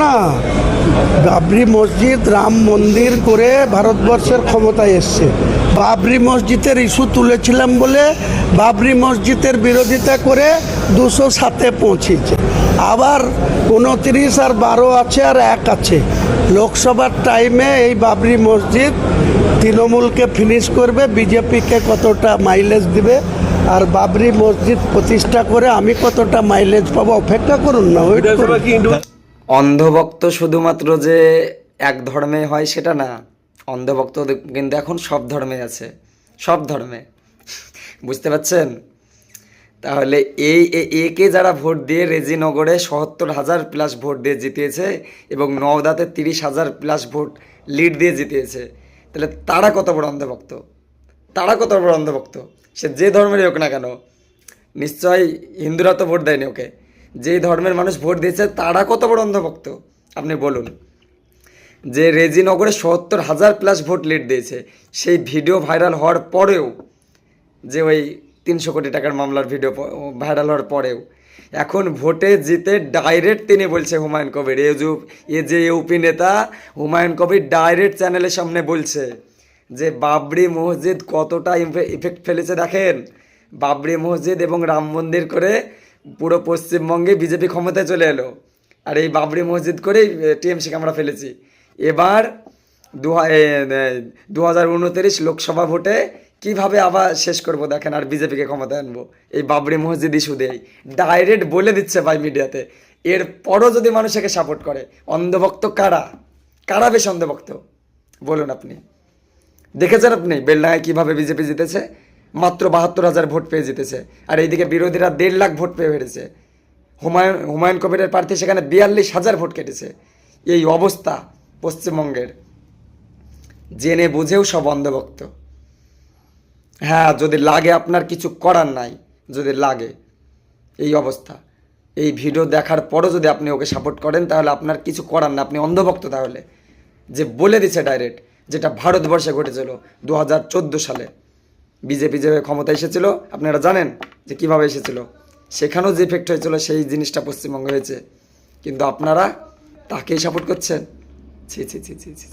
না, বাবরি মসজিদ রাম মন্দির করে ভারতবর্ষের ক্ষমতায় এসছে। বাবরি মসজিদের ইস্যু তুলেছিলাম বলে বাবরি মসজিদের বিরোধিতা করে 207-এ পৌঁছেছে। আবার 29 আর 12 আছে আর 1 আছে। লোকসভার টাইমে এই বাবরি মসজিদ তৃণমূলকে ফিনিশ করবে, বিজেপিকে কতটা মাইলেজ দিবে, আর বাবরি মসজিদ প্রতিষ্ঠা করে আমি কতটা মাইলেজ পাবো অপেক্ষা করুন না। ওই অন্ধভক্ত শুধুমাত্র যে এক ধর্মে হয় সেটা না, অন্ধভক্ত কিন্তু এখন সব ধর্মে আছে, সব ধর্মে, বুঝতে পারছেন? তাহলে একে যারা ভোট দিয়ে রেজিনগরে ৭০,০০০+ ভোট দিয়ে জিতিয়েছে এবং নওদাতে ৩০,০০০+ ভোট লিড দিয়ে জিতিয়েছে, তাহলে তারা কত বড় অন্ধভক্ত, তারা কত বড় অন্ধভক্ত, সে যে ধর্মেরই হোক না কেন। নিশ্চয়ই হিন্দুরা তো ভোট দেয়নি ওকে, যেই ধর্মের মানুষ ভোট দিয়েছে তারা কত বড় অন্ধভক্ত আপনি বলুন। যে রেজিনগরে ৭০,০০০+ ভোট লিড দিয়েছে, সেই ভিডিও ভাইরাল হওয়ার পরেও, যে ওই ৩০০ কোটি টাকার মামলার ভিডিও ভাইরাল হওয়ার পরেও, এখন ভোটে জিতে ডাইরেক্ট তিনি বলছে, হুমায়ুন কবির, এ যে ইউপি নেতা হুমায়ুন কবির ডাইরেক্ট চ্যানেলের সামনে বলছে যে বাবরি মসজিদ কতটা ইফেক্ট ফেলেছে দেখেন। বাবরি মসজিদ এবং রাম মন্দির করে পুরো পশ্চিমবঙ্গে বিজেপি ক্ষমতায় চলে এলো, আর এই বাবরি মসজিদ করেই টিএমসিকে আমরা ফেলেছি। এবার 2029 লোকসভা ভোটে কিভাবে আবার শেষ করব দেখেন, আর বিজেপিকে ক্ষমতায় আনবো এই বাবরি মসজিদ ইস্যু দিয়েই ডাইরেক্ট বলে দিচ্ছে ভাই মিডিয়াতে। এরপরও যদি মানুষকে সাপোর্ট করে, অন্ধভক্ত কারা, কারা বেশ অন্ধভক্ত বলুন আপনি? দেখেছেন আপনি বেলডাঙায় কীভাবে বিজেপি জিতেছে? মাত্র ৭২,০০০ ভোট পেয়ে জিতেছে, আর এইদিকে বিরোধীরা 1.5 লাখ ভোট পেয়ে বেড়েছে। হুমায়ুন কবিরের প্রার্থী সেখানে ৪২,০০০ ভোট কেটেছে। এই অবস্থা পশ্চিমবঙ্গের, জেনে বুঝেও সব অন্ধভক্ত। হ্যাঁ, যদি লাগে আপনার কিছু করার নাই, যদি লাগে এই অবস্থা, এই ভিডিও দেখার পরও যদি আপনি ওকে সাপোর্ট করেন, তাহলে আপনার কিছু করার না, আপনি অন্ধভক্ত। তাহলে যে বলে দিচ্ছে ডাইরেক্ট, যেটা ভারতবর্ষে ঘটেছিল 2014 সালে বিজেপি যেভাবে ক্ষমতা এসেছিল, আপনারা জানেন যে কীভাবে এসেছিল, সেখানেও যে ইফেক্ট হয়েছিল সেই জিনিসটা পশ্চিমবঙ্গে হয়েছে, কিন্তু আপনারা তাকেই সাপোর্ট করছেন। ছি ছি ছি ছি ছি।